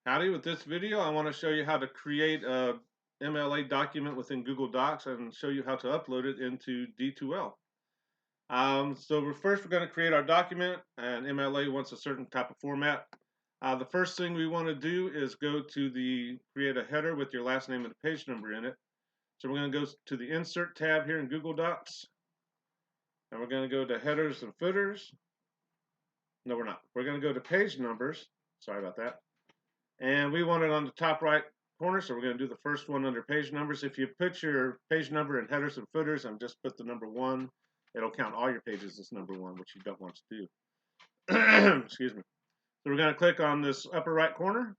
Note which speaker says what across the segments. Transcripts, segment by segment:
Speaker 1: Howdy, with this video I want to show you how to create a MLA document within Google Docs and show you how to upload it into D2L. We're going to create our document, and MLA wants a certain type of format. The first thing we want to do is go to create a header with your last name and a page number in it. So we're going to go to the Insert tab here in Google Docs, and we're going to go to Headers and Footers. No, we're not. We're going to go to Page Numbers. Sorry about that. And we want it on the top right corner, so we're going to do the first one under page numbers. If you put your page number in headers and footers and just put the number 1, it'll count all your pages as number 1, which you don't want to do. Excuse me. So we're going to click on this upper right corner,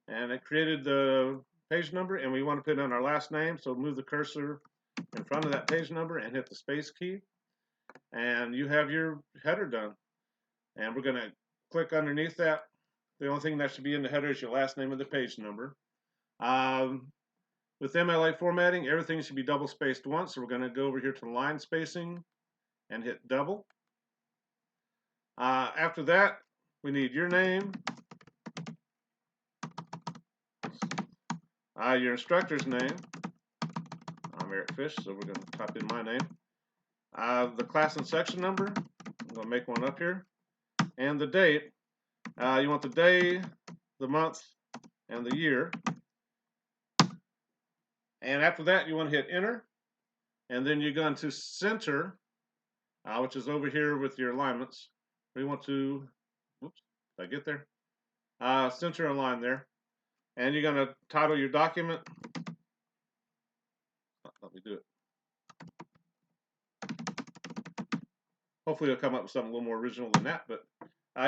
Speaker 1: and it created the page number, and we want to put in our last name, so move the cursor in front of that page number and hit the space key, and you have your header done. And we're going to click underneath that. The only thing that should be in the header is your last name and the page number. With MLA formatting, everything should be double spaced once, so we're going to go over here to line spacing and hit double. After that, we need your name, your instructor's name. I'm Eric Fish, so we're going to type in my name. The class and section number, I'm going to make one up here, and the date. You want the day, the month, and the year. And after that, you want to hit enter, and then you're going to center, which is over here with your alignments. We want to, whoops, did I get there? Center a line there, and you're going to title your document. Let me do it. Hopefully it'll come up with something a little more original than that, but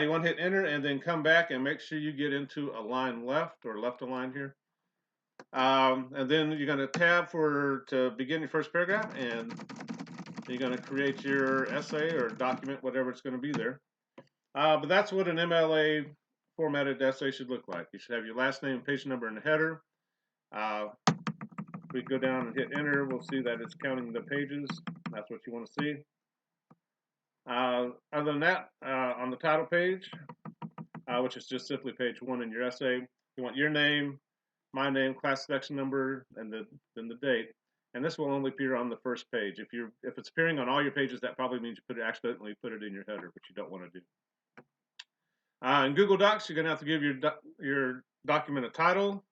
Speaker 1: you want to hit enter and then come back and make sure you get into align left or left align here. And then you're going to tab to begin your first paragraph, and you're going to create your essay or document, whatever it's going to be there. But that's what an MLA formatted essay should look like. You should have your last name and page number in the header. We go down and hit enter, we'll see that it's counting the pages. That's what you want to see. Other than that, on the title page, which is just simply page 1 in your essay, you want your name, my name, class section number, and then the date. And this will only appear on the first page. If it's appearing on all your pages, that probably means you accidentally put it in your header, which you don't want to do. In Google Docs, you're going to have to give your document a title.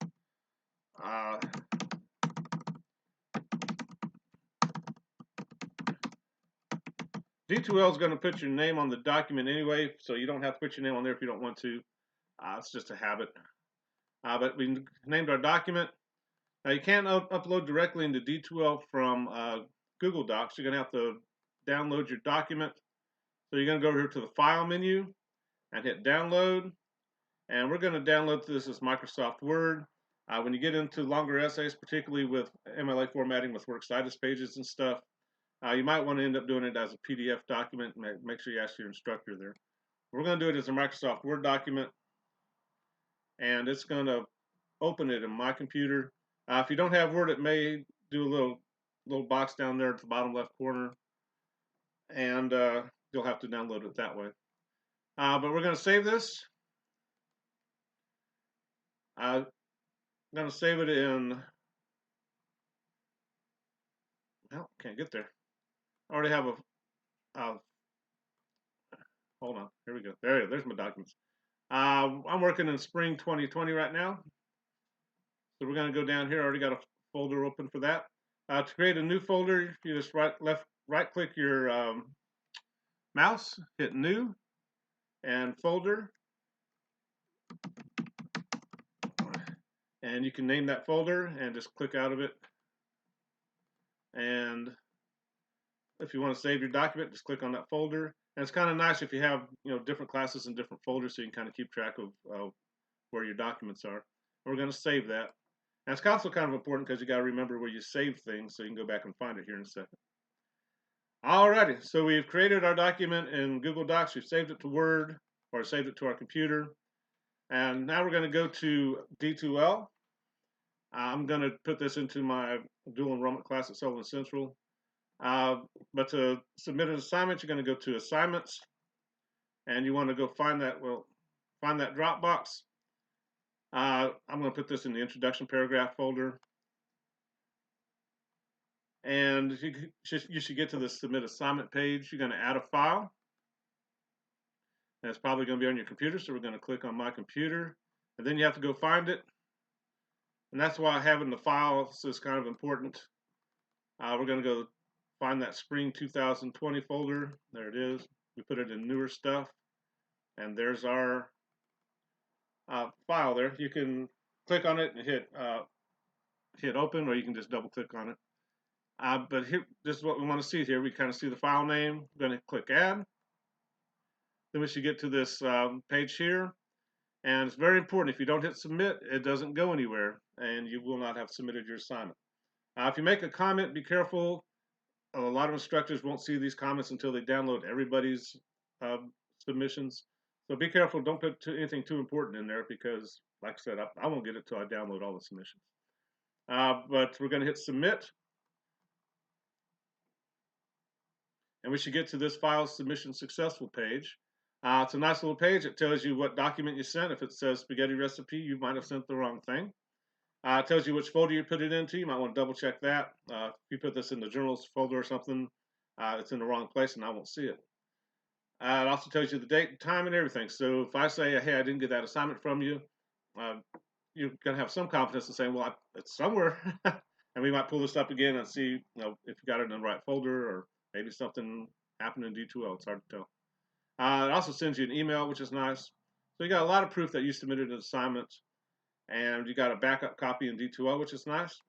Speaker 1: D2L is going to put your name on the document anyway, so you don't have to put your name on there if you don't want to. It's just a habit. But we named our document. Now you can't upload directly into D2L from Google Docs. You're going to have to download your document. So you're going to go over here to the File menu and hit Download. And we're going to download this as Microsoft Word. When you get into longer essays, particularly with MLA formatting with works citus pages and stuff, you might want to end up doing it as a PDF document. Make sure you ask your instructor there. We're going to do it as a Microsoft Word document, and it's going to open it in my computer. If you don't have Word, it may do a little box down there at the bottom left corner, and you'll have to download it that way. But we're going to save this. I'm going to save it in, well, can't get there. I already have hold on, here we go. There's my documents. I'm working in spring 2020 right now. So we're going to go down here. I already got a folder open for that. To create a new folder, you just right click your mouse, hit new, and folder. And you can name that folder and just click out of it. And if you want to save your document, just click on that folder. And it's kind of nice if you have different classes in different folders, so you can kind of keep track of where your documents are. And we're going to save that. And it's also kind of important because you got to remember where you save things, so you can go back and find it here in a second. Alrighty, so we've created our document in Google Docs. We've saved it to Word, or saved it to our computer. And now we're going to go to D2L. I'm going to put this into my dual enrollment class at Sullivan Central. But to submit an assignment, you're going to go to Assignments, and you want to go find that drop box. I'm going to put this in the introduction paragraph folder. And you should get to the submit assignment page. You're going to add a file. And it's probably going to be on your computer, so we're going to click on my computer. And then you have to go find it. And that's why having the files is kind of important. We're going to go find that spring 2020 folder. There it is. We put it in newer stuff. And there's our file there. You can click on it and hit open, or you can just double click on it. But here, this is what we want to see here. We kind of see the file name. We're going to click add. Then we should get to this page here. And it's very important. If you don't hit submit, it doesn't go anywhere, and you will not have submitted your assignment. If you make a comment, be careful. A lot of instructors won't see these comments until they download everybody's submissions. So be careful. Don't put anything too important in there because, like I said, I won't get it till I download all the submissions. But we're going to hit submit. And we should get to this file submission successful page. It's a nice little page. It tells you what document you sent. If it says spaghetti recipe, you might have sent the wrong thing. It tells you which folder you put it into. You might want to double check that. If you put this in the journals folder or something, it's in the wrong place and I won't see it. It also tells you the date, time, and everything. So if I say, hey, I didn't get that assignment from you, you're going to have some confidence in saying, well, it's somewhere. And we might pull this up again and see if you got it in the right folder, or maybe something happened in D2L. It's hard to tell. It also sends you an email, which is nice. So you got a lot of proof that you submitted an assignment, and you got a backup copy in D2L, which is nice.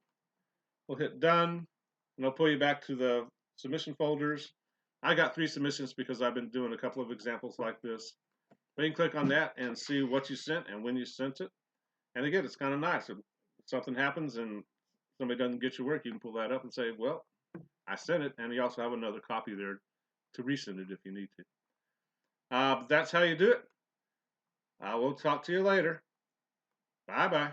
Speaker 1: We'll hit done, and it'll pull you back to the submission folders. I got 3 submissions because I've been doing a couple of examples like this. But you can click on that and see what you sent and when you sent it. And again, it's kind of nice. If something happens and somebody doesn't get your work, you can pull that up and say, well, I sent it, and you also have another copy there to resend it if you need to. That's how you do it. We'll talk to you later. Bye-bye.